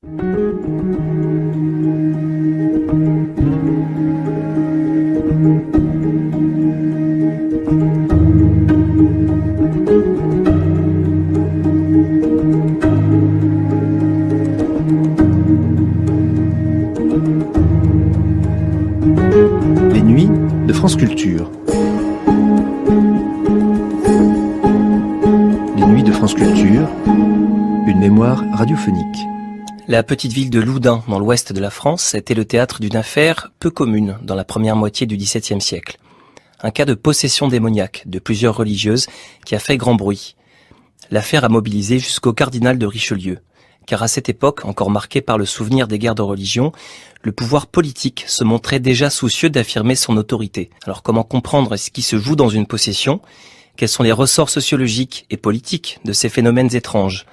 Les nuits de France Culture. Les nuits de France Culture, une mémoire radiophonique. La petite ville de Loudun, dans l'ouest de la France, était le théâtre d'une affaire peu commune dans la première moitié du XVIIe siècle. Un cas de possession démoniaque de plusieurs religieuses qui a fait grand bruit. L'affaire a mobilisé jusqu'au cardinal de Richelieu, car à cette époque, encore marquée par le souvenir des guerres de religion, le pouvoir politique se montrait déjà soucieux d'affirmer son autorité. Alors comment comprendre ce qui se joue dans une possession ? Quels sont les ressorts sociologiques et politiques de ces phénomènes étranges ?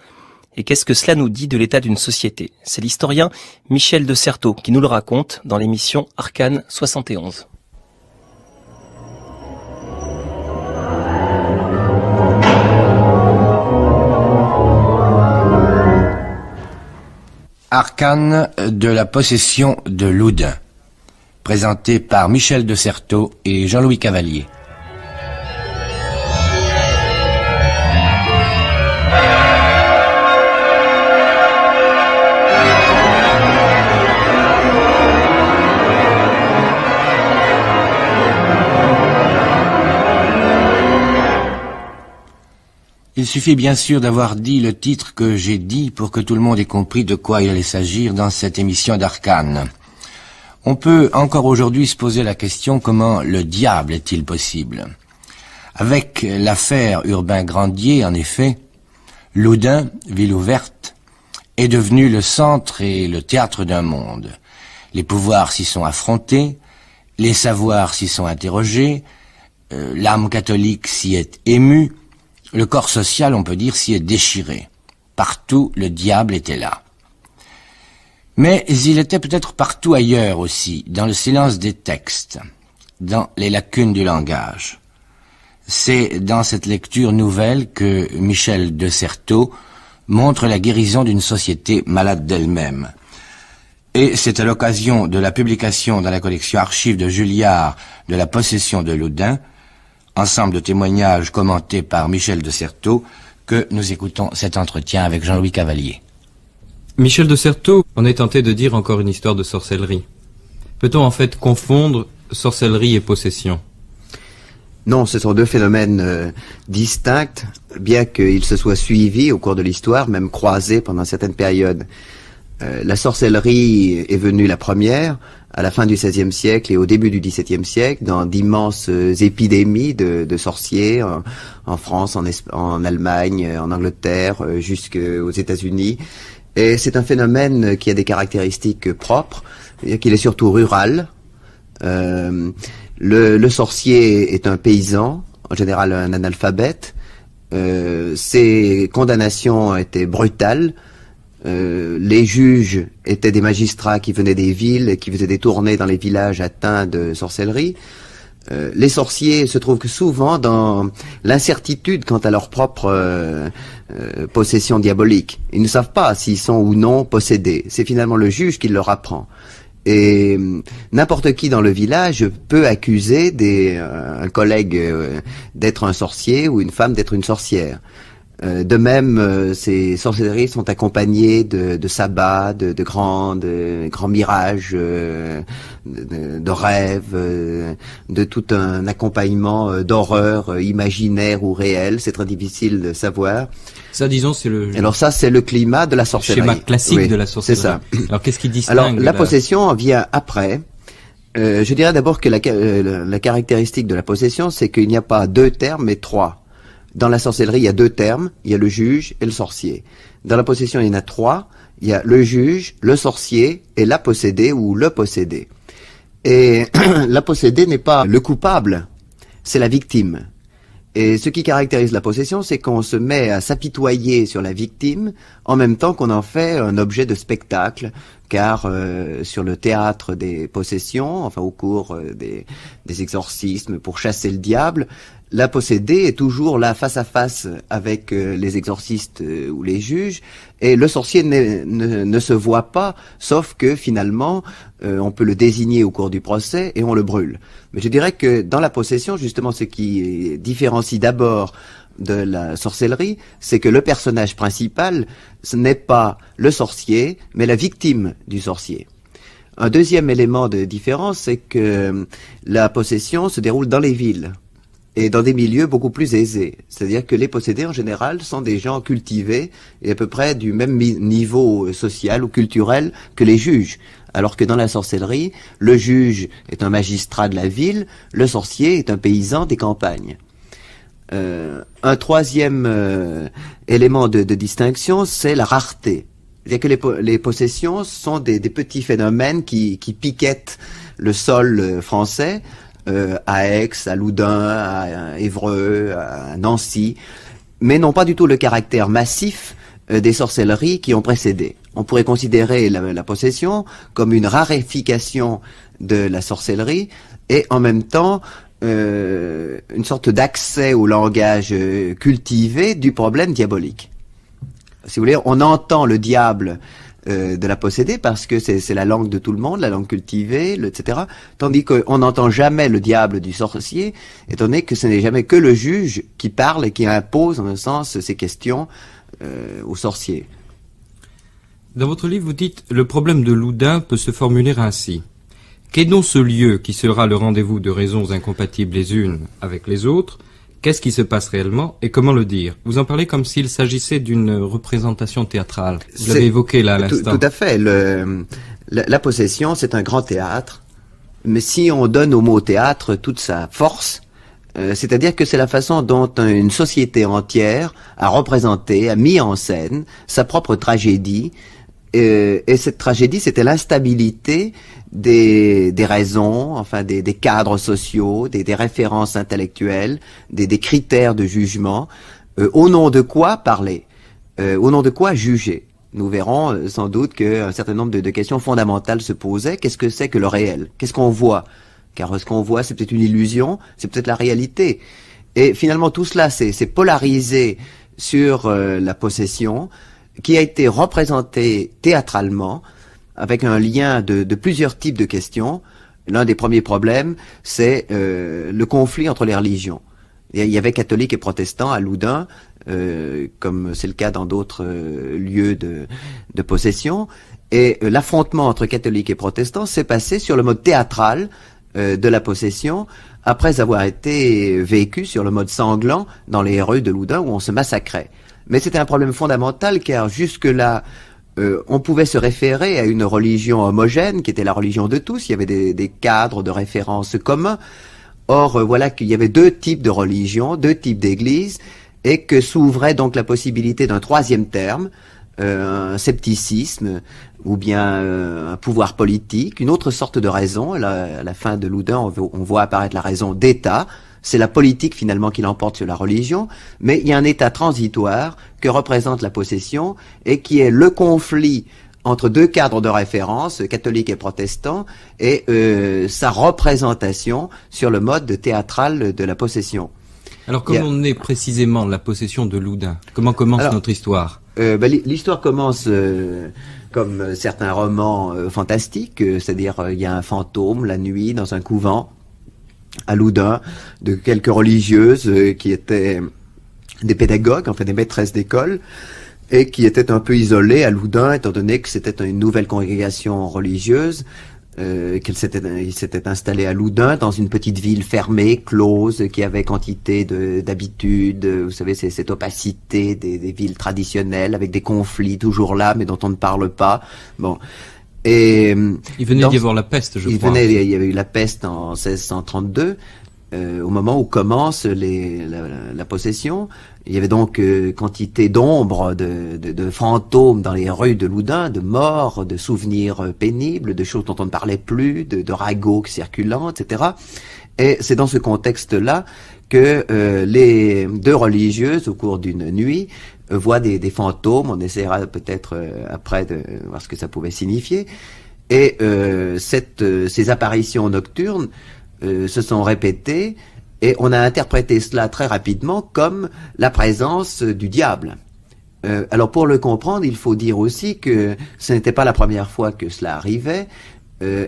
Et qu'est-ce que cela nous dit de l'état d'une société ? C'est l'historien Michel de Certeau qui nous le raconte dans l'émission Arcane 71. Arcane de la possession de Loudun, présenté par Michel de Certeau et Jean-Louis Cavalier. Il suffit bien sûr d'avoir dit le titre que j'ai dit pour que tout le monde ait compris de quoi il allait s'agir dans cette émission d'Arcane. On peut encore aujourd'hui se poser la question comment le diable est-il possible ? Avec l'affaire Urbain-Grandier, en effet, Loudun, ville ouverte, est devenu le centre et le théâtre d'un monde. Les pouvoirs s'y sont affrontés, les savoirs s'y sont interrogés, l'âme catholique s'y est émue, le corps social, on peut dire, s'y est déchiré. Partout, le diable était là. Mais il était peut-être partout ailleurs aussi, dans le silence des textes, dans les lacunes du langage. C'est dans cette lecture nouvelle que Michel de Certeau montre la guérison d'une société malade d'elle-même. Et c'est à l'occasion de la publication dans la collection Archives de Julliard de la possession de Loudun, ensemble de témoignages commentés par Michel de Certeau, que nous écoutons cet entretien avec Jean-Louis Cavalier. Michel de Certeau, on est tenté de dire encore une histoire de sorcellerie. Peut-on en fait confondre sorcellerie et possession ? Non, ce sont deux phénomènes distincts, bien qu'ils se soient suivis au cours de l'histoire, même croisés pendant certaines périodes. La sorcellerie est venue la première, à la fin du XVIe siècle et au début du XVIIe siècle, dans d'immenses épidémies de sorciers en France, en Allemagne, en Angleterre, jusqu'aux États-Unis. Et c'est un phénomène qui a des caractéristiques propres, c'est-à-dire qu'il est surtout rural. Le sorcier est un paysan, en général un analphabète. Ses condamnations étaient brutales. Les juges étaient des magistrats qui venaient des villes et qui faisaient des tournées dans les villages atteints de sorcellerie. Les sorciers se trouvent souvent dans l'incertitude quant à leur propre possession diabolique. Ils ne savent pas s'ils sont ou non possédés. C'est finalement le juge qui leur apprend. Et n'importe qui dans le village peut accuser un collègue d'être un sorcier ou une femme d'être une sorcière. De même, ces sorcelleries sont accompagnées de sabbats, de grands mirages, de rêves, de tout un accompagnement d'horreur imaginaire ou réelle. C'est très difficile de savoir. Ça, disons, c'est le... Alors ça, c'est le climat de la sorcellerie. Schéma classique de la sorcellerie. C'est ça. Alors, qu'est-ce qui distingue Alors, la possession vient après. Je dirais d'abord que la caractéristique de la possession, c'est qu'il n'y a pas deux termes, mais trois. Dans la sorcellerie, il y a deux termes, il y a le juge et le sorcier. Dans la possession, il y en a trois, il y a le juge, le sorcier et la possédée ou le possédé. Et la possédée n'est pas le coupable, c'est la victime. Et ce qui caractérise la possession, c'est qu'on se met à s'apitoyer sur la victime en même temps qu'on en fait un objet de spectacle, car sur le théâtre des possessions, enfin au cours des exorcismes pour chasser le diable, la possédée est toujours là face à face avec les exorcistes ou les juges, et le sorcier ne se voit pas, sauf que finalement on peut le désigner au cours du procès et on le brûle. Mais je dirais que dans la possession, justement, ce qui différencie d'abord de la sorcellerie, c'est que le personnage principal, ce n'est pas le sorcier, mais la victime du sorcier. Un deuxième élément de différence, c'est que la possession se déroule dans les villes et dans des milieux beaucoup plus aisés. C'est-à-dire que les possédés, en général, sont des gens cultivés et à peu près du même niveau social ou culturel que les juges. Alors que dans la sorcellerie, le juge est un magistrat de la ville, le sorcier est un paysan des campagnes. Un troisième élément de distinction, c'est la rareté. C'est-à-dire que les possessions sont des petits phénomènes qui piquettent le sol français, à Aix, à Loudun, à Évreux, à Nancy, mais n'ont pas du tout le caractère massif des sorcelleries qui ont précédé. On pourrait considérer la possession comme une raréfication de la sorcellerie et en même temps une sorte d'accès au langage cultivé du problème diabolique. Si vous voulez, on entend le diable de la possédée parce que c'est la langue de tout le monde, la langue cultivée, etc. Tandis qu'on n'entend jamais le diable du sorcier, étant donné que ce n'est jamais que le juge qui parle et qui impose, en un sens, ses questions au sorcier. Dans votre livre, vous dites « Le problème de Loudun peut se formuler ainsi. Qu'est donc ce lieu qui sera le rendez-vous de raisons incompatibles les unes avec les autres ? Qu'est-ce qui se passe réellement et comment le dire ?» Vous en parlez comme s'il s'agissait d'une représentation théâtrale. Vous l'avez évoqué là à l'instant. Tout à fait. La possession, c'est un grand théâtre. Mais si on donne au mot théâtre toute sa force, c'est-à-dire que c'est la façon dont une société entière a représenté, a mis en scène sa propre tragédie. Et cette tragédie, c'était l'instabilité des raisons, enfin des cadres sociaux, des références intellectuelles, des critères de jugement. Au nom de quoi parler? Au nom de quoi juger? Nous verrons sans doute qu'un certain nombre de questions fondamentales se posaient. Qu'est-ce que c'est que le réel? Qu'est-ce qu'on voit? Car ce qu'on voit, c'est peut-être une illusion, c'est peut-être la réalité. Et finalement, tout cela c'est polarisé sur la possession, qui a été représenté théâtralement avec un lien de plusieurs types de questions. L'un des premiers problèmes, c'est le conflit entre les religions. Il y avait catholiques et protestants à Loudun, comme c'est le cas dans d'autres lieux de possession, et l'affrontement entre catholiques et protestants s'est passé sur le mode théâtral de la possession, après avoir été vécu sur le mode sanglant dans les rues de Loudun où on se massacrait. Mais c'était un problème fondamental car jusque-là, on pouvait se référer à une religion homogène qui était la religion de tous. Il y avait des cadres de référence communs. Or, voilà qu'il y avait deux types de religions, deux types d'églises, et que s'ouvrait donc la possibilité d'un troisième terme, un scepticisme ou bien un pouvoir politique, une autre sorte de raison. Là, à la fin de Loudun, on voit apparaître la raison d'État. C'est la politique finalement qui l'emporte sur la religion, mais il y a un état transitoire que représente la possession et qui est le conflit entre deux cadres de référence, catholiques et protestants, et sa représentation sur le mode théâtral de la possession. Alors comment on est précisément la possession de Loudun? Comment commence notre histoire? L'histoire commence comme certains romans fantastiques, c'est-à-dire il y a un fantôme la nuit dans un couvent à Loudun, de quelques religieuses qui étaient des pédagogues, enfin des maîtresses d'école, et qui étaient un peu isolées à Loudun, étant donné que c'était une nouvelle congrégation religieuse, qu'ils s'étaient installés à Loudun, dans une petite ville fermée, close, qui avait quantité d'habitudes, vous savez, cette opacité des villes traditionnelles, avec des conflits toujours là, mais dont on ne parle pas. Bon. Et il venait d'y avoir la peste, je crois. Il y avait eu la peste en 1632, au moment où commence la possession. Il y avait donc quantité d'ombres, de fantômes dans les rues de Loudun, de morts, de souvenirs pénibles, de choses dont on ne parlait plus, de ragots circulants, etc. Et c'est dans ce contexte-là que les deux religieuses, au cours d'une nuit, voient des fantômes. On essaiera peut-être après de voir ce que ça pouvait signifier. Et ces apparitions nocturnes se sont répétées Et on a interprété cela très rapidement comme la présence du diable. Alors pour le comprendre, il faut dire aussi que ce n'était pas la première fois que cela arrivait.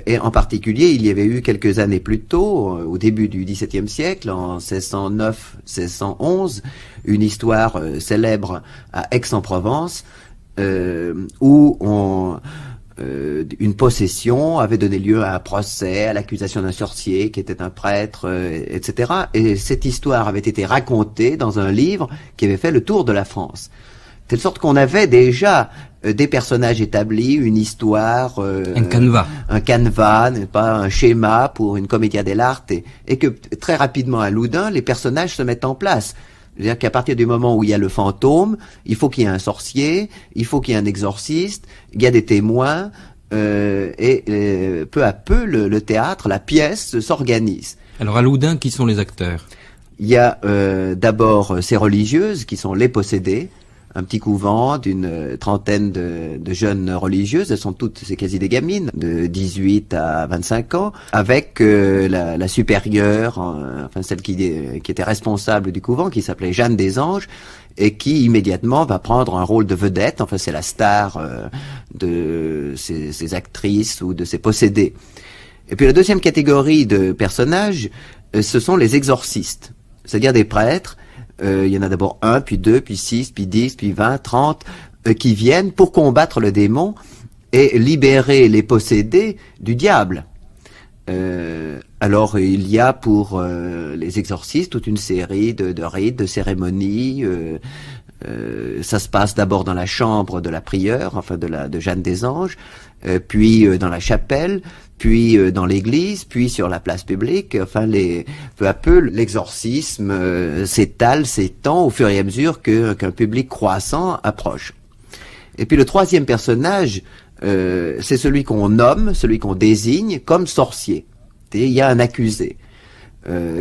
Et en particulier, il y avait eu quelques années plus tôt, au début du XVIIe siècle, en 1609-1611, une histoire célèbre à Aix-en-Provence, où une possession avait donné lieu à un procès, à l'accusation d'un sorcier qui était un prêtre, etc. Et cette histoire avait été racontée dans un livre qui avait fait le tour de la France. De telle sorte qu'on avait déjà des personnages établis, une histoire, un canevas, n'est pas un schéma pour une commedia dell'arte, et que très rapidement à Loudun, les personnages se mettent en place. C'est-à-dire qu'à partir du moment où il y a le fantôme, il faut qu'il y ait un sorcier, il faut qu'il y ait un exorciste, il y a des témoins, et peu à peu, le théâtre, la pièce s'organise. Alors à Loudun, qui sont les acteurs? Il y a d'abord ces religieuses qui sont les possédées, un petit couvent d'une trentaine de jeunes religieuses, elles sont toutes, c'est quasi des gamines, de 18 à 25 ans, avec la supérieure, enfin celle qui était responsable du couvent, qui s'appelait Jeanne des Anges, et qui immédiatement va prendre un rôle de vedette, enfin c'est la star de ces actrices ou de ces possédés. Et puis la deuxième catégorie de personnages, ce sont les exorcistes, c'est-à-dire des prêtres. Il y en a d'abord 1, puis 2, puis 6, puis 10, puis 20, 30, qui viennent pour combattre le démon et libérer les possédés du diable. Alors il y a pour les exorcistes toute une série de rites, de cérémonies. Ça se passe d'abord dans la chambre de la prieure, enfin de Jeanne des Anges, puis dans la chapelle, puis dans l'église, puis sur la place publique. Enfin, peu à peu, l'exorcisme s'étale, s'étend au fur et à mesure qu'un public croissant approche. Et puis le troisième personnage, c'est celui qu'on nomme, celui qu'on désigne comme sorcier. Il y a un accusé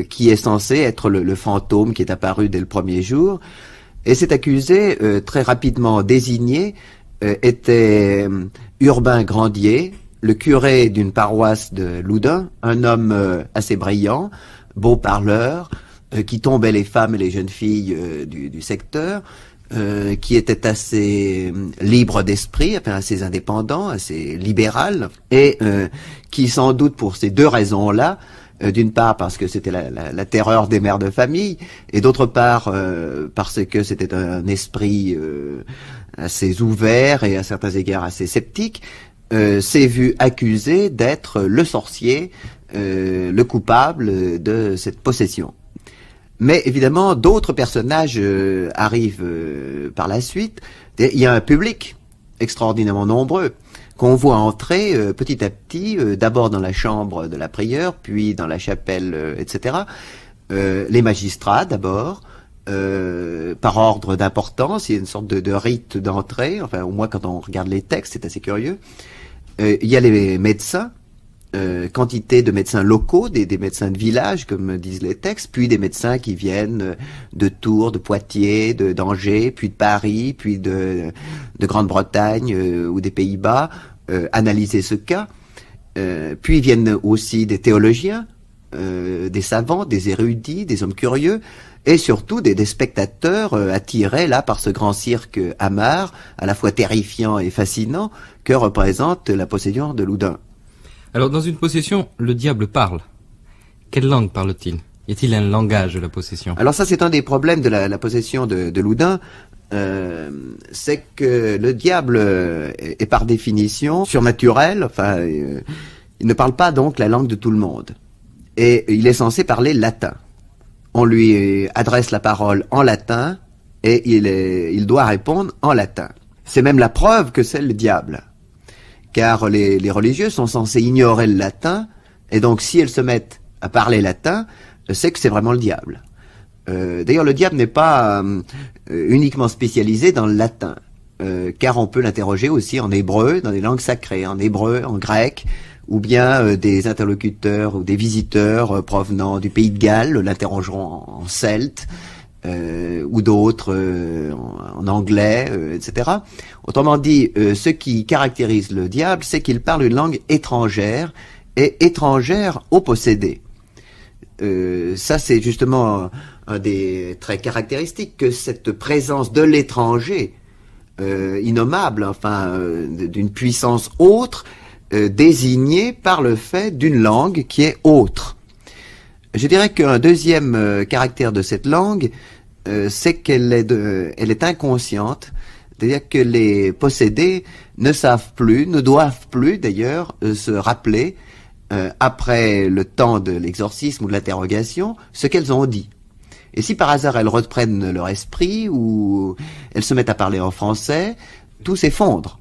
qui est censé être le fantôme qui est apparu dès le premier jour. Et cet accusé, très rapidement désigné, était Urbain Grandier, le curé d'une paroisse de Loudun, un homme assez brillant, beau parleur, qui tombait les femmes et les jeunes filles du secteur, qui était assez libre d'esprit, enfin assez indépendant, assez libéral, et qui sans doute pour ces deux raisons-là, d'une part parce que c'était la terreur des mères de famille, et d'autre part parce que c'était un esprit assez ouvert et à certains égards assez sceptique, s'est vu accusé d'être le sorcier, le coupable de cette possession. Mais évidemment, d'autres personnages arrivent par la suite. Il y a un public extraordinairement nombreux qu'on voit entrer petit à petit, d'abord dans la chambre de la prieure, puis dans la chapelle, etc. Les magistrats d'abord, par ordre d'importance, il y a une sorte de rite d'entrée, enfin au moins quand on regarde les textes, c'est assez curieux. Il y a les médecins, quantité de médecins locaux, des médecins de village, comme disent les textes, puis des médecins qui viennent de Tours, de Poitiers, d'Angers, puis de Paris, puis de Grande-Bretagne ou des Pays-Bas, analyser ce cas. Puis viennent aussi des théologiens, des savants, des érudits, des hommes curieux, et surtout des spectateurs attirés là par ce grand cirque amar, à la fois terrifiant et fascinant, que représente la possession de Loudun. Alors, dans une possession, le diable parle. Quelle langue parle-t-il? Y a-t-il un langage de la possession? Alors ça, c'est un des problèmes de la possession de Loudun, c'est que le diable est par définition surnaturel, enfin, il ne parle pas donc la langue de tout le monde. Et il est censé parler latin. On lui adresse la parole en latin, et il doit répondre en latin. C'est même la preuve que c'est le diable. Car les religieux sont censés ignorer le latin, et donc si elles se mettent à parler latin, c'est que c'est vraiment le diable. D'ailleurs, le diable n'est pas uniquement spécialisé dans le latin, car on peut l'interroger aussi en hébreu, dans les langues sacrées, en hébreu, en grec, ou bien des interlocuteurs ou des visiteurs provenant du pays de Galles l'interrogeront en celte, ou d'autres en anglais, etc. Autrement dit, ce qui caractérise le diable, c'est qu'il parle une langue étrangère, et étrangère au possédé. Ça, c'est justement un des traits caractéristiques, que cette présence de l'étranger, innommable, enfin, d'une puissance autre, désignée par le fait d'une langue qui est autre. Je dirais qu'un deuxième caractère de cette langue, c'est qu'elle est inconsciente, c'est-à-dire que les possédés ne savent plus, ne doivent plus d'ailleurs se rappeler, après le temps de l'exorcisme ou de l'interrogation, ce qu'elles ont dit. Et si par hasard elles reprennent leur esprit ou elles se mettent à parler en français, tout s'effondre.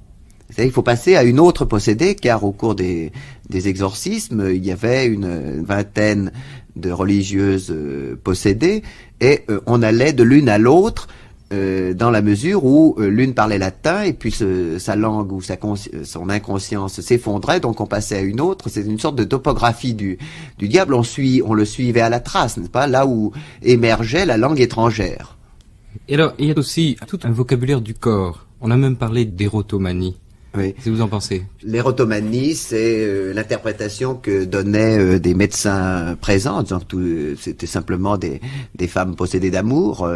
C'est-à-dire qu'il faut passer à une autre possédée, car au cours des exorcismes, il y avait une vingtaine de religieuses possédées, et on allait de l'une à l'autre, dans la mesure où l'une parlait latin, et puis sa langue ou son inconscience s'effondrait, donc on passait à une autre. C'est une sorte de topographie du diable. On le suivait à la trace, n'est-ce pas, là où émergeait la langue étrangère. Et alors, il y a aussi tout un vocabulaire du corps. On a même parlé d'érotomanie. Oui. Qu'est-ce que vous en pensez? L'érotomanie, c'est l'interprétation que donnaient des médecins présents, en disant que c'était simplement des femmes possédées d'amour.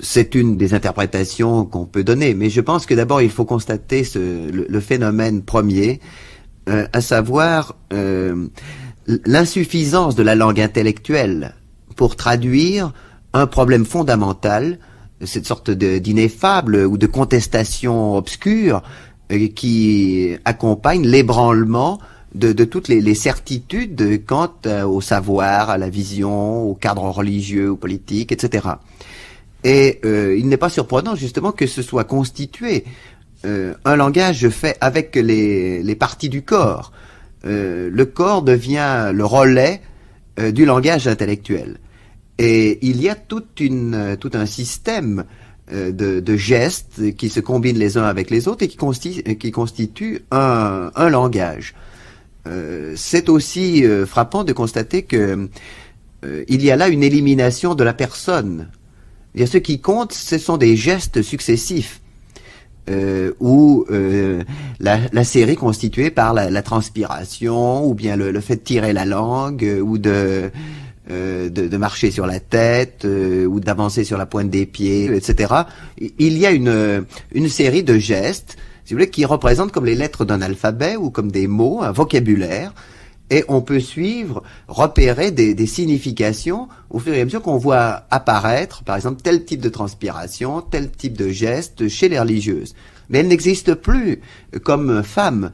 C'est une des interprétations qu'on peut donner, mais je pense que d'abord il faut constater le phénomène premier, à savoir l'insuffisance de la langue intellectuelle pour traduire un problème fondamental, cette sorte d'ineffable ou de contestation obscure qui accompagne l'ébranlement de toutes les certitudes quant au savoir, à la vision, au cadre religieux ou politique, etc. Et il n'est pas surprenant justement que ce soit constitué un langage fait avec les parties du corps. Le corps devient le relais du langage intellectuel. Et il y a tout un système de gestes qui se combinent les uns avec les autres et qui constituent un langage. C'est aussi frappant de constater que il y a là une élimination de la personne. Et ce qui compte, ce sont des gestes successifs, où la série constituée par la transpiration, ou bien le fait de tirer la langue, ou de marcher sur la tête, ou d'avancer sur la pointe des pieds, etc. Il y a une série de gestes, si vous voulez, qui représentent comme les lettres d'un alphabet ou comme des mots, un vocabulaire, et on peut suivre, repérer des significations au fur et à mesure qu'on voit apparaître, par exemple, tel type de transpiration, tel type de geste chez les religieuses. Mais elles n'existent plus comme femmes.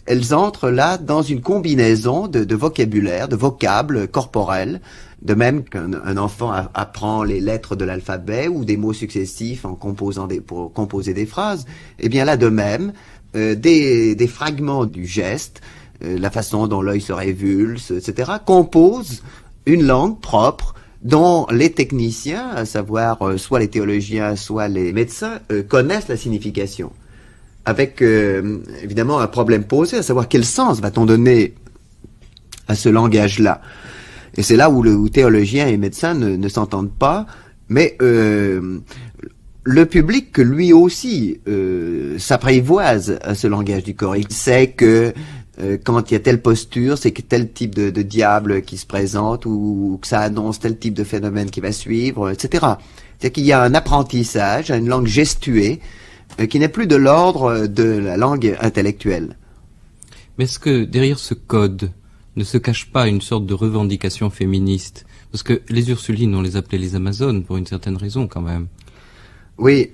Elles entrent là dans une combinaison de vocabulaire, de vocables corporels, de même qu'un enfant apprend les lettres de l'alphabet ou des mots successifs pour composer des phrases. Eh bien là, de même, des fragments du geste, la façon dont l'œil se révulse, etc., composent une langue propre dont les techniciens, à savoir soit les théologiens, soit les médecins, connaissent la signification. Avec évidemment un problème posé, à savoir quel sens va-t-on donner à ce langage-là. Et c'est là où théologiens et médecins ne s'entendent pas, mais le public, lui aussi, s'apprivoise à ce langage du corps. Il sait que quand il y a telle posture, c'est que tel type de diable qui se présente, ou que ça annonce tel type de phénomène qui va suivre, etc. C'est-à-dire qu'il y a un apprentissage, une langue gestuée, qui n'est plus de l'ordre de la langue intellectuelle. Mais est-ce que derrière ce code ne se cache pas une sorte de revendication féministe? Parce que les Ursulines, on les appelait les Amazones pour une certaine raison quand même. Oui,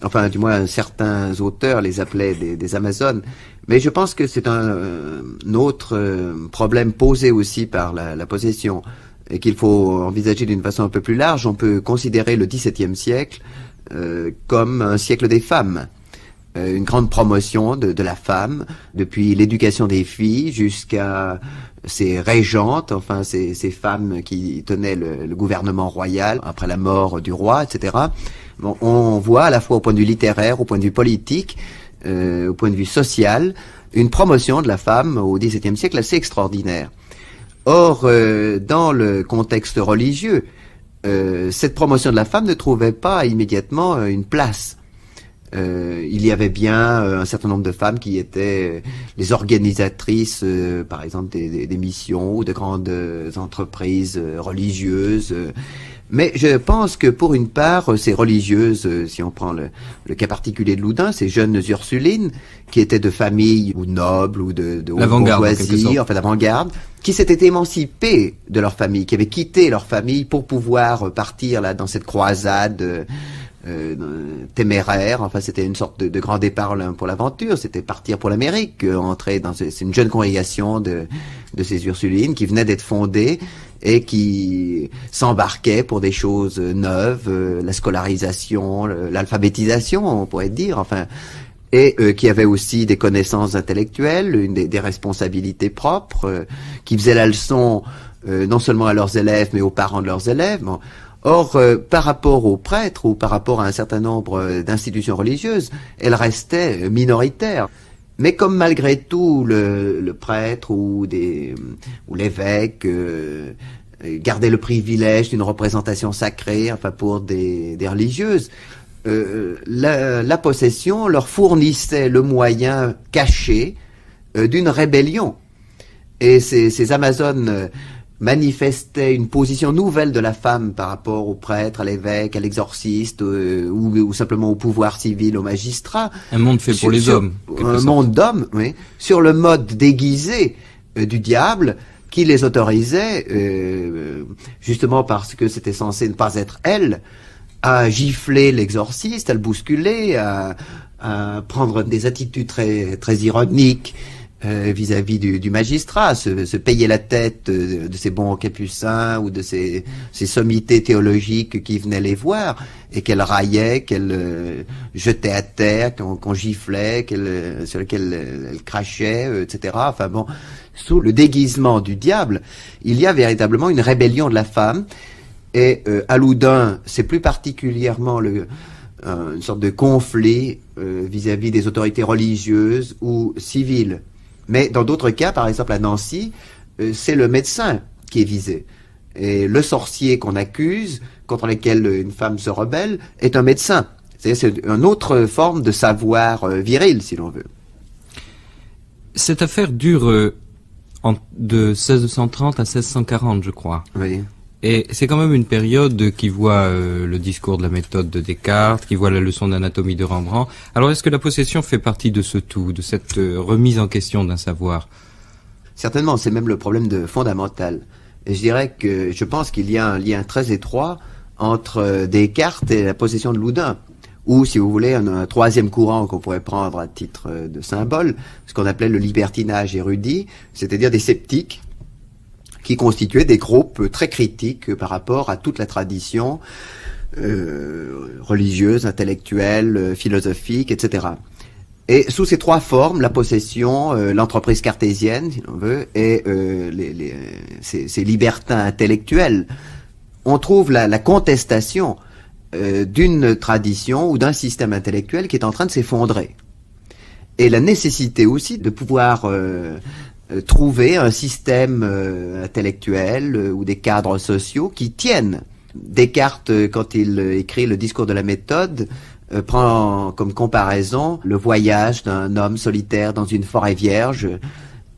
enfin du moins certains auteurs les appelaient des Amazones, mais je pense que c'est un autre problème posé aussi par la possession et qu'il faut envisager d'une façon un peu plus large. On peut considérer le XVIIe siècle comme un siècle des femmes, une grande promotion de la femme, depuis l'éducation des filles jusqu'à ces régentes, enfin ces femmes qui tenaient le gouvernement royal après la mort du roi, etc. Bon, on voit à la fois au point de vue littéraire, au point de vue politique, au point de vue social, une promotion de la femme au XVIIe siècle assez extraordinaire. Or, dans le contexte religieux, cette promotion de la femme ne trouvait pas immédiatement une place. il y avait bien un certain nombre de femmes qui étaient les organisatrices, par exemple, des missions ou de grandes entreprises religieuses. Mais je pense que pour une part, ces religieuses, si on prend le cas particulier de Loudun, ces jeunes Ursulines, qui étaient de familles ou nobles ou de haute bourgeoisie, enfin d'avant-garde, qui s'étaient émancipées de leur famille, qui avaient quitté leur famille pour pouvoir partir là dans cette croisade téméraire. Enfin, c'était une sorte de grand départ pour l'aventure. C'était partir pour l'Amérique, entrer dans c'est une jeune congrégation de ces Ursulines qui venait d'être fondée et qui s'embarquait pour des choses neuves, la scolarisation, l'alphabétisation, on pourrait dire, enfin, et qui avait aussi des connaissances intellectuelles, des responsabilités propres, qui faisaient la leçon non seulement à leurs élèves, mais aux parents de leurs élèves. Bon. Or, par rapport aux prêtres ou par rapport à un certain nombre d'institutions religieuses, elles restaient minoritaires. Mais comme malgré tout le prêtre ou l'évêque gardait le privilège d'une représentation sacrée, enfin pour des religieuses, la possession leur fournissait le moyen caché d'une rébellion. Et ces Amazones manifestaient une position nouvelle de la femme par rapport au prêtre, à l'évêque, à l'exorciste, ou simplement au pouvoir civil, au magistrat. Un monde fait pour les hommes. Un monde d'hommes, oui. Sur le mode déguisé du diable, qui les autorisait, justement parce que c'était censé ne pas être elles, à gifler l'exorciste, à le bousculer, à prendre des attitudes très, très ironiques, vis-à-vis du magistrat, se payer la tête de ces bons capucins ou de ces sommités théologiques qui venaient les voir et qu'elle raillait, qu'elle jetait à terre, qu'on giflait, sur lequel elle crachait, etc. Enfin bon, sous le déguisement du diable, il y a véritablement une rébellion de la femme. Et à Loudun, c'est plus particulièrement une sorte de conflit vis-à-vis des autorités religieuses ou civiles. Mais dans d'autres cas, par exemple à Nancy, c'est le médecin qui est visé. Et le sorcier qu'on accuse, contre lequel une femme se rebelle, est un médecin. C'est une autre forme de savoir viril, si l'on veut. Cette affaire dure de 1630 à 1640, je crois. Oui. Et c'est quand même une période qui voit le discours de la méthode de Descartes, qui voit la leçon d'anatomie de Rembrandt. Alors est-ce que la possession fait partie de ce tout, de cette remise en question d'un savoir? Certainement, c'est même le problème fondamental. Et je pense qu'il y a un lien très étroit entre Descartes et la possession de Loudun. Ou, si vous voulez, un troisième courant qu'on pourrait prendre à titre de symbole, ce qu'on appelait le libertinage érudit, c'est-à-dire des sceptiques, qui constituaient des groupes très critiques par rapport à toute la tradition religieuse, intellectuelle, philosophique, etc. Et sous ces trois formes, la possession, l'entreprise cartésienne, si l'on veut, et ces libertins intellectuels, on trouve la contestation d'une tradition ou d'un système intellectuel qui est en train de s'effondrer. Et la nécessité aussi de pouvoir trouver un système intellectuel ou des cadres sociaux qui tiennent. Descartes, quand il écrit le discours de la méthode, prend comme comparaison le voyage d'un homme solitaire dans une forêt vierge,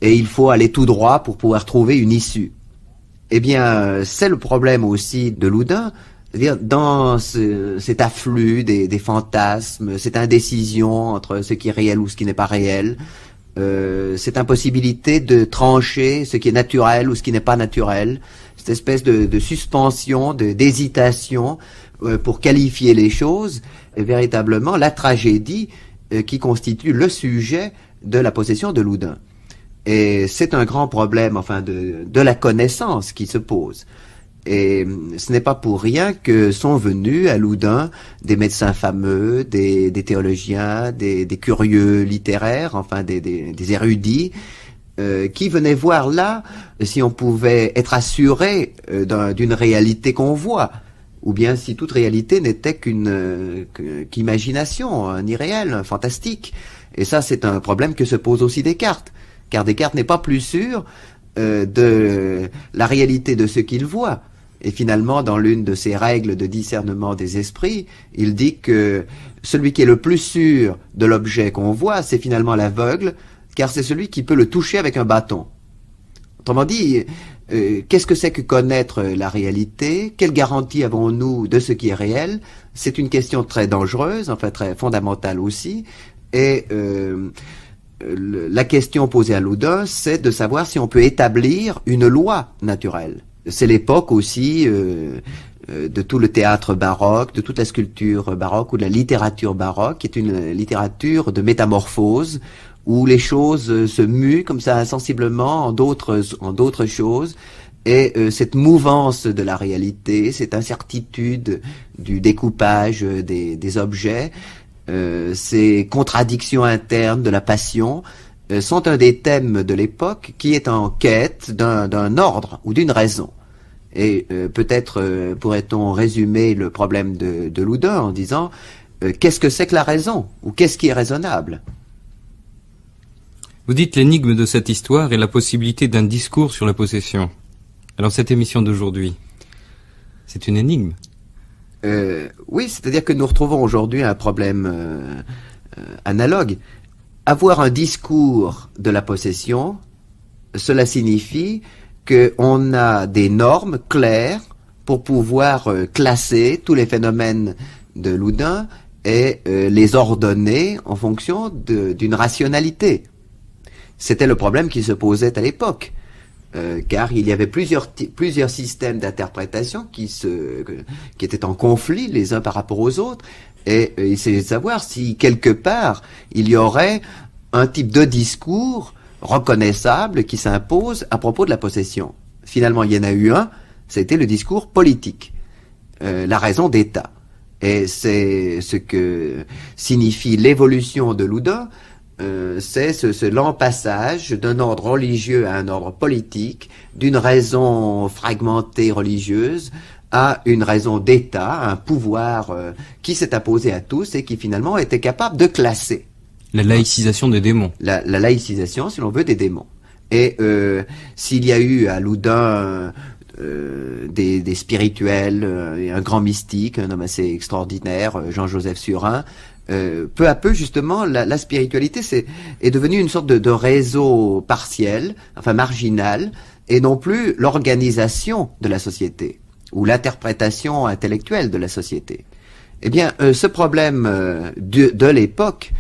et il faut aller tout droit pour pouvoir trouver une issue. Eh bien, c'est le problème aussi de Loudun, c'est-à-dire dans cet afflux des fantasmes, cette indécision entre ce qui est réel ou ce qui n'est pas réel, cette impossibilité de trancher ce qui est naturel ou ce qui n'est pas naturel, cette espèce de suspension, d'hésitation pour qualifier les choses, est véritablement la tragédie qui constitue le sujet de la possession de Loudun. Et c'est un grand problème, enfin, de la connaissance qui se pose. Et ce n'est pas pour rien que sont venus à Loudun des médecins fameux, des théologiens, des curieux littéraires, enfin des érudits, qui venaient voir là si on pouvait être assuré d'une réalité qu'on voit, ou bien si toute réalité n'était qu'imagination, un irréel, un fantastique. Et ça, c'est un problème que se pose aussi Descartes, car Descartes n'est pas plus sûr de la réalité de ce qu'il voit. Et finalement, dans l'une de ses règles de discernement des esprits, il dit que celui qui est le plus sûr de l'objet qu'on voit, c'est finalement l'aveugle, car c'est celui qui peut le toucher avec un bâton. Autrement dit, qu'est-ce que c'est que connaître la réalité? Quelle garantie avons-nous de ce qui est réel? C'est une question très dangereuse, enfin très fondamentale aussi. Et la question posée à Loudun, c'est de savoir si on peut établir une loi naturelle. C'est l'époque aussi de tout le théâtre baroque, de toute la sculpture baroque ou de la littérature baroque, qui est une littérature de métamorphose, où les choses se muent comme ça insensiblement en d'autres choses. Et cette mouvance de la réalité, cette incertitude du découpage des objets, ces contradictions internes de la passion, sont un des thèmes de l'époque qui est en quête d'un ordre ou d'une raison. Et peut-être pourrait-on résumer le problème de Loudun en disant qu'est-ce que c'est que la raison, ou qu'est-ce qui est raisonnable? Vous dites l'énigme de cette histoire est la possibilité d'un discours sur la possession. Alors cette émission d'aujourd'hui, c'est une énigme? Oui, c'est-à-dire que nous retrouvons aujourd'hui un problème analogue. Avoir un discours de la possession, cela signifie qu'on a des normes claires pour pouvoir classer tous les phénomènes de Loudun et les ordonner en fonction d'une rationalité. C'était le problème qui se posait à l'époque, car il y avait plusieurs systèmes d'interprétation qui étaient en conflit les uns par rapport aux autres, et il s'agit de savoir si quelque part il y aurait un type de discours reconnaissable qui s'impose à propos de la possession. Finalement, il y en a eu un, c'était le discours politique, la raison d'État. Et c'est ce que signifie l'évolution de Loudun, c'est ce lent passage d'un ordre religieux à un ordre politique, d'une raison fragmentée religieuse à une raison d'État, un pouvoir qui s'est imposé à tous et qui finalement était capable de classer. La laïcisation des démons. La laïcisation, si l'on veut, des démons. Et s'il y a eu à Loudun des spirituels, un grand mystique, un homme assez extraordinaire, Jean-Joseph Surin, peu à peu, justement, la spiritualité est devenue une sorte de réseau partiel, enfin marginal, et non plus l'organisation de la société, ou l'interprétation intellectuelle de la société. Eh bien, ce problème de l'époque,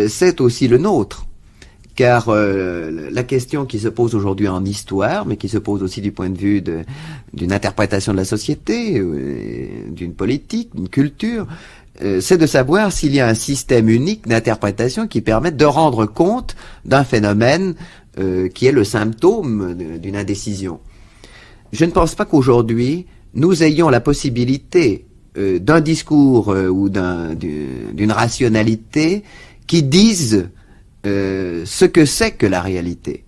c'est aussi le nôtre, car la question qui se pose aujourd'hui en histoire, mais qui se pose aussi du point de vue d'une interprétation de la société, d'une politique, d'une culture, c'est de savoir s'il y a un système unique d'interprétation qui permette de rendre compte d'un phénomène qui est le symptôme d'une indécision. Je ne pense pas qu'aujourd'hui, nous ayons la possibilité d'un discours ou d'une rationalité qui dise ce que c'est que la réalité.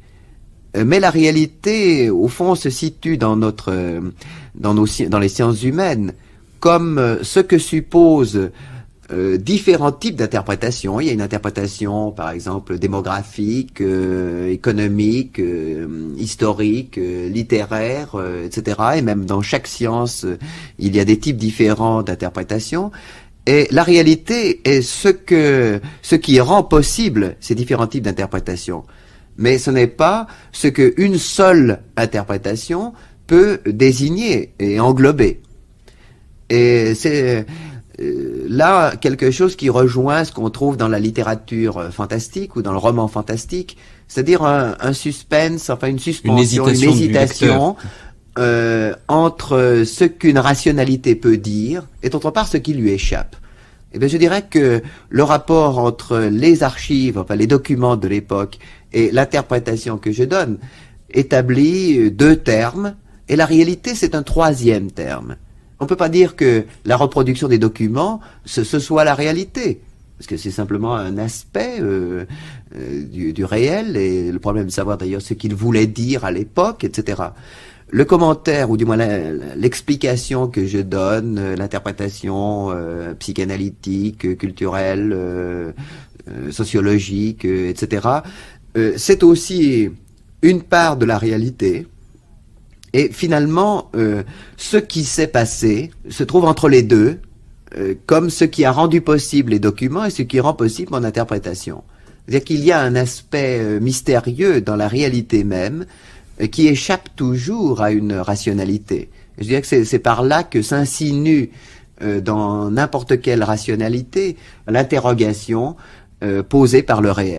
Mais la réalité, au fond, se situe dans les sciences humaines comme ce que supposent différents types d'interprétations. Il y a une interprétation, par exemple, démographique, économique, historique, littéraire, etc. Et même dans chaque science, il y a des types différents d'interprétations. Et la réalité est ce qui rend possible ces différents types d'interprétations. Mais ce n'est pas ce qu'une seule interprétation peut désigner et englober. Et c'est là quelque chose qui rejoint ce qu'on trouve dans la littérature fantastique ou dans le roman fantastique, c'est-à-dire un suspense, enfin une suspension, une hésitation entre ce qu'une rationalité peut dire et d'autre part ce qui lui échappe. Eh bien, je dirais que le rapport entre les archives, enfin les documents de l'époque et l'interprétation que je donne établit deux termes et la réalité c'est un troisième terme. On ne peut pas dire que la reproduction des documents, ce soit la réalité, parce que c'est simplement un aspect du réel, et le problème de savoir d'ailleurs ce qu'il voulait dire à l'époque, etc. Le commentaire, ou du moins l'explication que je donne, l'interprétation psychanalytique, culturelle, sociologique, etc., c'est aussi une part de la réalité, Et finalement, ce qui s'est passé se trouve entre les deux, comme ce qui a rendu possible les documents et ce qui rend possible mon interprétation. C'est-à-dire qu'il y a un aspect mystérieux dans la réalité même qui échappe toujours à une rationalité. Je dirais que c'est par là que s'insinue dans n'importe quelle rationalité l'interrogation posée par le réel.